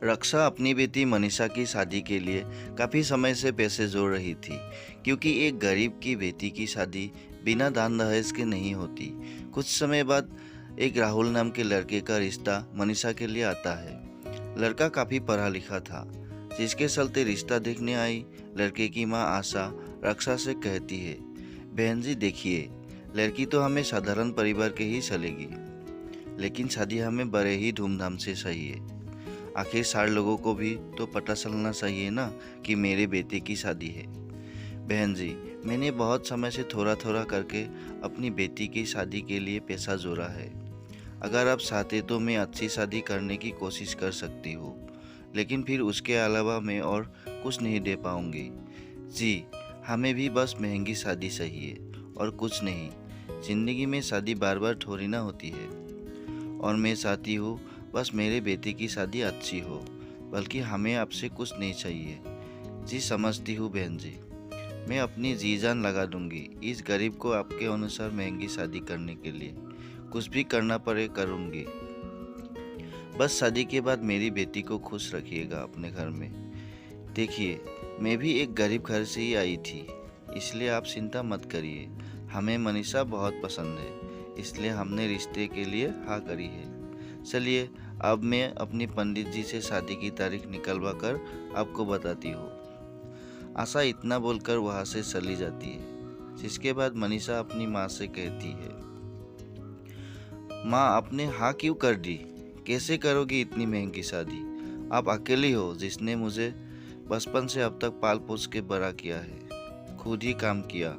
रक्षा अपनी बेटी मनीषा की शादी के लिए काफ़ी समय से पैसे जोड़ रही थी, क्योंकि एक गरीब की बेटी की शादी बिना दान दहेज के नहीं होती। कुछ समय बाद एक राहुल नाम के लड़के का रिश्ता मनीषा के लिए आता है। लड़का काफ़ी पढ़ा लिखा था, जिसके चलते रिश्ता देखने आई लड़के की माँ आशा रक्षा से कहती है, बहन जी देखिए, लड़की तो हमें साधारण परिवार के ही चलेगी, लेकिन शादी हमें बड़े ही धूमधाम से चाहिए। आखिर 4 लोगों को भी तो पता चलना चाहिए ना कि मेरे बेटे की शादी है। बहन जी, मैंने बहुत समय से थोड़ा थोड़ा करके अपनी बेटी की शादी के लिए पैसा जोड़ा है। अगर आप चाहते तो मैं अच्छी शादी करने की कोशिश कर सकती हूँ, लेकिन फिर उसके अलावा मैं और कुछ नहीं दे पाऊँगी। जी, हमें भी बस महंगी शादी चाहिए और कुछ नहीं। जिंदगी में शादी बार बार थोड़ी ना होती है, और मैं चाहती हूँ बस मेरे बेटे की शादी अच्छी हो, बल्कि हमें आपसे कुछ नहीं चाहिए। जी समझती हूँ बहन जी, मैं अपनी जी जान लगा दूंगी इस गरीब को आपके अनुसार महंगी शादी करने के लिए। कुछ भी करना पड़े करूँगी। बस शादी के बाद मेरी बेटी को खुश रखिएगा अपने घर में। देखिए, मैं भी एक गरीब घर से ही आई थी, इसलिए आप चिंता मत करिए। हमें मनीषा बहुत पसंद है, इसलिए हमने रिश्ते के लिए हाँ करी है। चलिए, अब मैं अपनी पंडित जी से शादी की तारीख निकलवा कर आपको बताती हूँ। आशा इतना बोलकर वहाँ से चली जाती है, जिसके बाद मनीषा अपनी माँ से कहती है, माँ आपने हाँ क्यों कर दी? कैसे करोगी इतनी महंगी शादी? आप अकेली हो जिसने मुझे बचपन से अब तक पाल पोस के बड़ा किया है, खुद ही काम किया,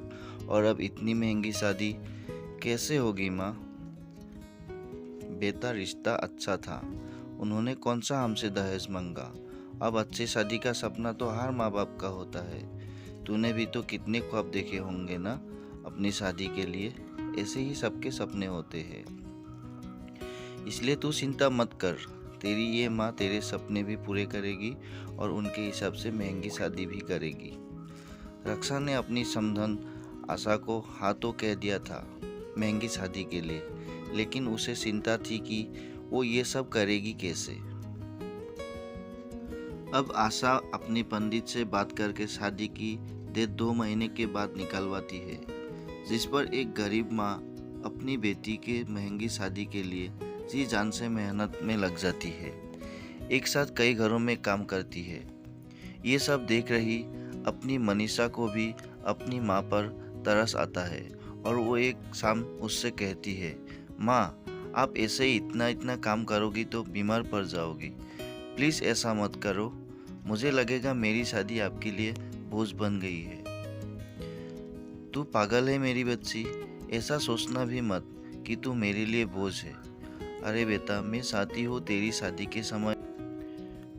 और अब इतनी महंगी शादी कैसे होगी माँ? बेटा, रिश्ता अच्छा था, उन्होंने कौन सा हमसे दहेज मांगा। अब अच्छी शादी का सपना तो हर माँ बाप का होता है। तूने भी तो कितने ख्वाब देखे होंगे ना अपनी शादी के लिए, ऐसे ही सबके सपने होते हैं। इसलिए तू चिंता मत कर, तेरी ये माँ तेरे सपने भी पूरे करेगी और उनके हिसाब से महंगी शादी भी करेगी। रक्षा ने अपनी समधन आशा को हाँ तो कह दिया था महंगी शादी के लिए, लेकिन उसे चिंता थी कि वो ये सब करेगी कैसे। अब आशा अपनी पंडित से बात करके शादी की डेट 2 महीने के बाद निकलवाती है, जिस पर एक गरीब माँ अपनी बेटी के महंगी शादी के लिए जी जान से मेहनत में लग जाती है। एक साथ कई घरों में काम करती है। ये सब देख रही अपनी मनीषा को भी अपनी माँ पर तरस आता है, और वो एक शाम उससे कहती है, माँ आप ऐसे ही इतना इतना काम करोगी तो बीमार पड़ जाओगी। प्लीज़ ऐसा मत करो, मुझे लगेगा मेरी शादी आपके लिए बोझ बन गई है। तू पागल है मेरी बच्ची, ऐसा सोचना भी मत कि तू मेरे लिए बोझ है। अरे बेटा, मैं चाहती हूँ तेरी शादी के समय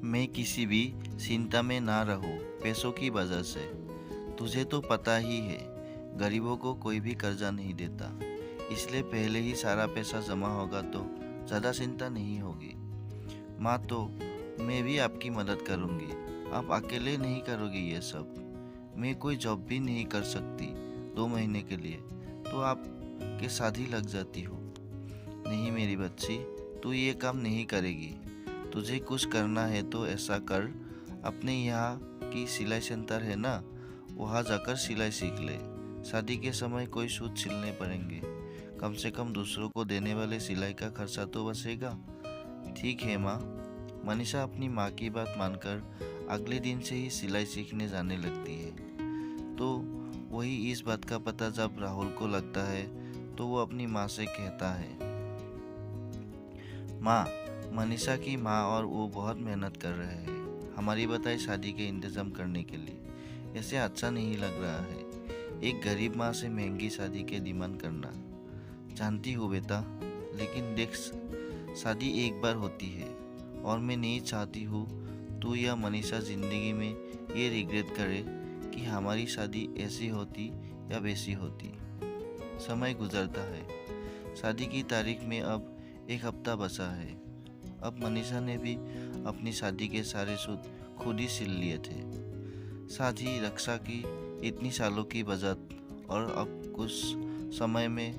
मैं किसी भी चिंता में ना रहूँ पैसों की वजह से। तुझे तो पता ही है, गरीबों को कोई भी कर्जा नहीं देता, इसलिए पहले ही सारा पैसा जमा होगा तो ज़्यादा चिंता नहीं होगी। माँ, तो मैं भी आपकी मदद करूँगी, आप अकेले नहीं करोगी ये सब। मैं कोई जॉब भी नहीं कर सकती 2 महीने के लिए, तो आप के साथ ही लग जाती हूँ। नहीं मेरी बच्ची, तू ये काम नहीं करेगी। तुझे कुछ करना है तो ऐसा कर, अपने यहाँ की सिलाई सेंटर है ना, वहाँ जाकर सिलाई सीख ले। शादी के समय कोई सूट सिलने पड़ेंगे, कम से कम दूसरों को देने वाले सिलाई का खर्चा तो बचेगा। ठीक है माँ। मनीषा अपनी माँ की बात मानकर अगले दिन से ही सिलाई सीखने जाने लगती है। तो वही इस बात का पता जब राहुल को लगता है, तो वो अपनी माँ से कहता है, माँ, मनीषा की माँ और वो बहुत मेहनत कर रहे हैं हमारी बताई शादी के इंतजाम करने के लिए। ऐसे अच्छा नहीं लग रहा है एक गरीब माँ से महंगी शादी के डिमांड करना। जानती हूँ बेटा, लेकिन देख, शादी एक बार होती है, और मैं नहीं चाहती हूँ तू या मनीषा जिंदगी में ये रिग्रेट करे कि हमारी शादी ऐसी होती या वैसी होती। समय गुजरता है, शादी की तारीख में अब 1 हफ्ता बचा है। अब मनीषा ने भी अपनी शादी के सारे सूट खुद ही सिल लिए थे। साथ ही रक्षा की इतनी सालों की बचत और अब कुछ समय में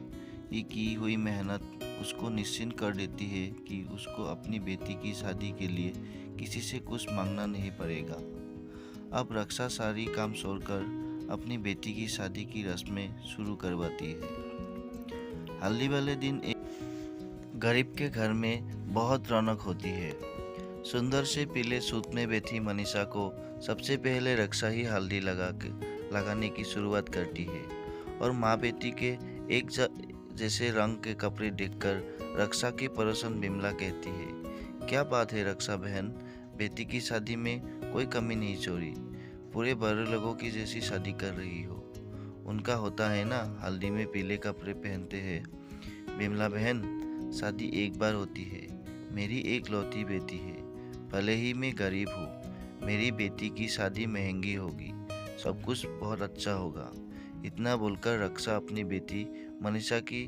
ही की हुई मेहनत उसको निश्चिंत कर देती है कि उसको अपनी बेटी की शादी के लिए किसी से कुछ मांगना नहीं पड़ेगा। अब रक्षा सारी काम छोड़कर अपनी बेटी की शादी की रस्में शुरू करवाती है। हल्दी वाले दिन एक गरीब के घर में बहुत रौनक होती है। सुंदर से पीले सूट में बैठी मनीषा को सबसे पहले रक्षा ही हल्दी लगाने की शुरुआत करती है और माँ बेटी के एक जैसे रंग के कपड़े देखकर रक्षा की पड़ोसन बिमला कहती है, क्या बात है रक्षा बहन, बेटी की शादी में कोई कमी नहीं छोड़ी, पूरे बड़े लोगों की जैसी शादी कर रही हो। उनका होता है ना, हल्दी में पीले कपड़े पहनते हैं। बिमला बहन, शादी एक बार होती है, मेरी एक लौती बेटी है, भले ही मैं गरीब हूँ, मेरी बेटी की शादी महंगी होगी, सब कुछ बहुत अच्छा होगा। इतना बोलकर रक्षा अपनी बेटी मनीषा की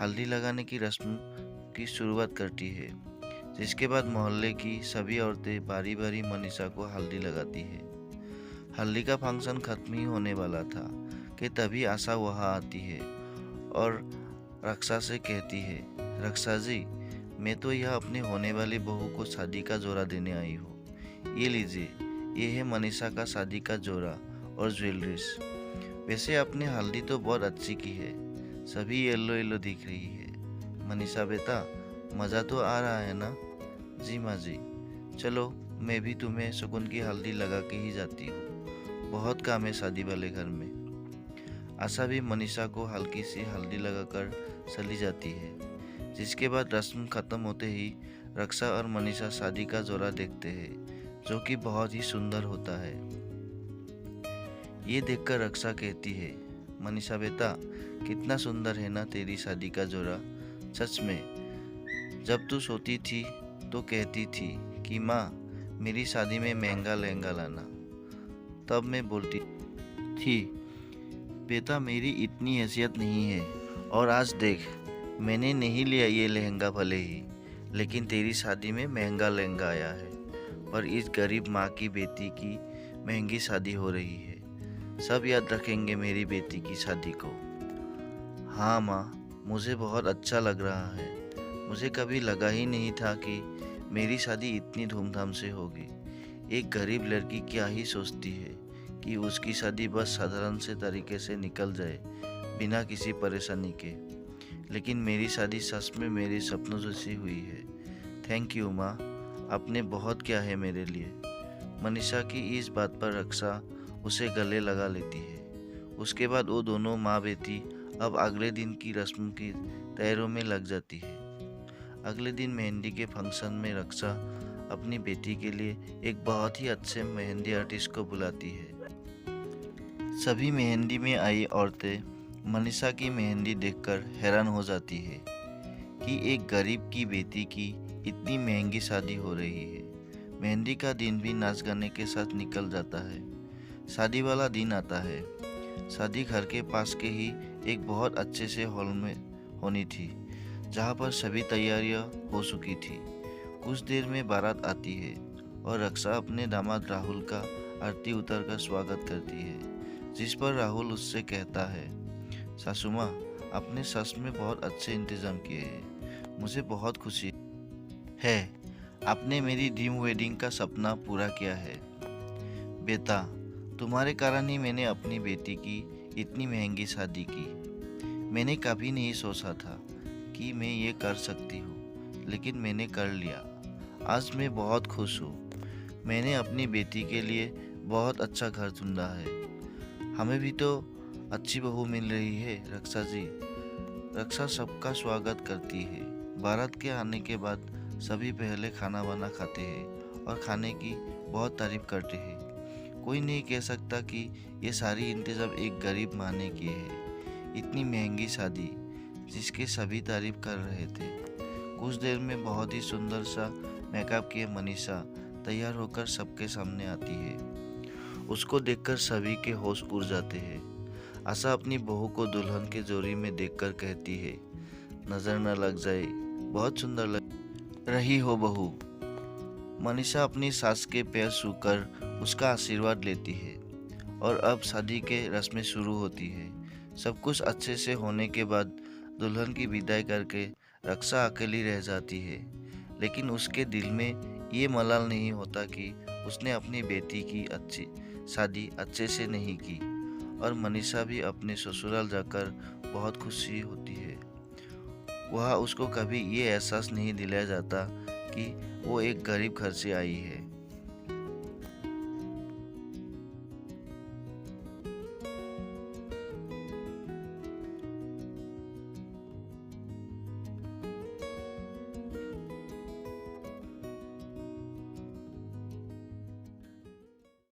हल्दी लगाने की रस्म की शुरुआत करती है, जिसके बाद मोहल्ले की सभी औरतें बारी बारी मनीषा को हल्दी लगाती है। हल्दी का फंक्शन खत्म ही होने वाला था कि तभी आशा वहाँ आती है और रक्षा से कहती है, रक्षा जी, मैं तो यह अपने होने वाली बहू को शादी का जोड़ा देने आई हूँ, ये लीजिए, ये है मनीषा का शादी का जोड़ा और ज्वेलरीज। वैसे अपनी हल्दी तो बहुत अच्छी की है, सभी येलो येलो दिख रही है। मनीषा बेटा, मज़ा तो आ रहा है ना? जी माँ जी, चलो मैं भी तुम्हें शगुन की हल्दी लगा के ही जाती हूँ, बहुत काम है शादी वाले घर में। आशा भी मनीषा को हल्की सी हल्दी लगाकर चली जाती है, जिसके बाद रस्म खत्म होते ही रक्षा और मनीषा शादी का जोड़ा देखते हैं, जो कि बहुत ही सुंदर होता है। ये देखकर रक्षा कहती है, मनीषा बेटा, कितना सुंदर है ना तेरी शादी का जोड़ा, सच में। जब तू सोती थी तो कहती थी कि माँ, मेरी शादी में महंगा लहंगा लाना, तब मैं बोलती थी, बेटा मेरी इतनी हैसियत नहीं है, और आज देख, मैंने नहीं लिया ये लहंगा भले ही, लेकिन तेरी शादी में महंगा लहंगा आया है और इस गरीब माँ की बेटी की महंगी शादी हो रही है। सब याद रखेंगे मेरी बेटी की शादी को। हाँ माँ, मुझे बहुत अच्छा लग रहा है, मुझे कभी लगा ही नहीं था कि मेरी शादी इतनी धूमधाम से होगी। एक गरीब लड़की क्या ही सोचती है कि उसकी शादी बस साधारण से तरीके से निकल जाए, बिना किसी परेशानी के, लेकिन मेरी शादी सच में मेरे सपनों जैसी हुई है। थैंक यू माँ, आपने बहुत किया है मेरे लिए। मनीषा की इस बात पर रक्षा उसे गले लगा लेती है। उसके बाद वो दोनों माँ बेटी अब अगले दिन की रस्म की तैयारियों में लग जाती है। अगले दिन मेहंदी के फंक्शन में रक्षा अपनी बेटी के लिए एक बहुत ही अच्छे मेहंदी आर्टिस्ट को बुलाती है। सभी मेहंदी में आई औरतें मनीषा की मेहंदी देखकर हैरान हो जाती है कि एक गरीब की बेटी की इतनी महंगी शादी हो रही है। मेहंदी का दिन भी नाच गाने के साथ निकल जाता है। शादी वाला दिन आता है। शादी घर के पास के ही एक बहुत अच्छे से हॉल में होनी थी, जहाँ पर सभी तैयारियां हो चुकी थी। कुछ देर में बारात आती है और रक्षा अपने दामाद राहुल का आरती उतारकर स्वागत करती है, जिस पर राहुल उससे कहता है, सासू माँ, आपने सच में बहुत अच्छे इंतजाम किए हैं, मुझे बहुत खुशी है, आपने मेरी ड्रीम वेडिंग का सपना पूरा किया है। बेटा, तुम्हारे कारण ही मैंने अपनी बेटी की इतनी महंगी शादी की। मैंने कभी नहीं सोचा था कि मैं ये कर सकती हूँ, लेकिन मैंने कर लिया। आज मैं बहुत खुश हूँ। मैंने अपनी बेटी के लिए बहुत अच्छा घर ढूंढा है। हमें भी तो अच्छी बहू मिल रही है रक्षा जी। रक्षा सबका स्वागत करती है। बारात के आने के बाद सभी पहले खाना वाना खाते हैं और खाने की बहुत तारीफ करते हैं। कोई नहीं कह सकता कि ये सारी इंतजाम एक गरीब माँ ने किए हैं। इतनी महंगी शादी जिसके सभी तारीफ कर रहे थे। कुछ देर में बहुत ही सुंदर सा मेकअप किए मनीषा तैयार होकर सबके सामने आती है। उसको देखकर सभी के होश उड़ जाते हैं। आशा अपनी बहू को दुल्हन के जोड़ी में देखकर कहती है, नजर न लग जाए, बहुत सुंदर लग रही हो बहू। मनीषा अपनी सास के पैर छूकर उसका आशीर्वाद लेती है। और अब शादी के रस्में शुरू होती है। सब कुछ अच्छे से होने के बाद दुल्हन की विदाई करके रक्षा अकेली रह जाती है, लेकिन उसके दिल में ये मलाल नहीं होता कि उसने अपनी बेटी की अच्छी शादी अच्छे से नहीं की। और मनीषा भी अपने ससुराल जाकर बहुत खुशी होती है। वह उसको कभी ये एहसास नहीं दिलाया जाता कि वो एक गरीब घर से आई है।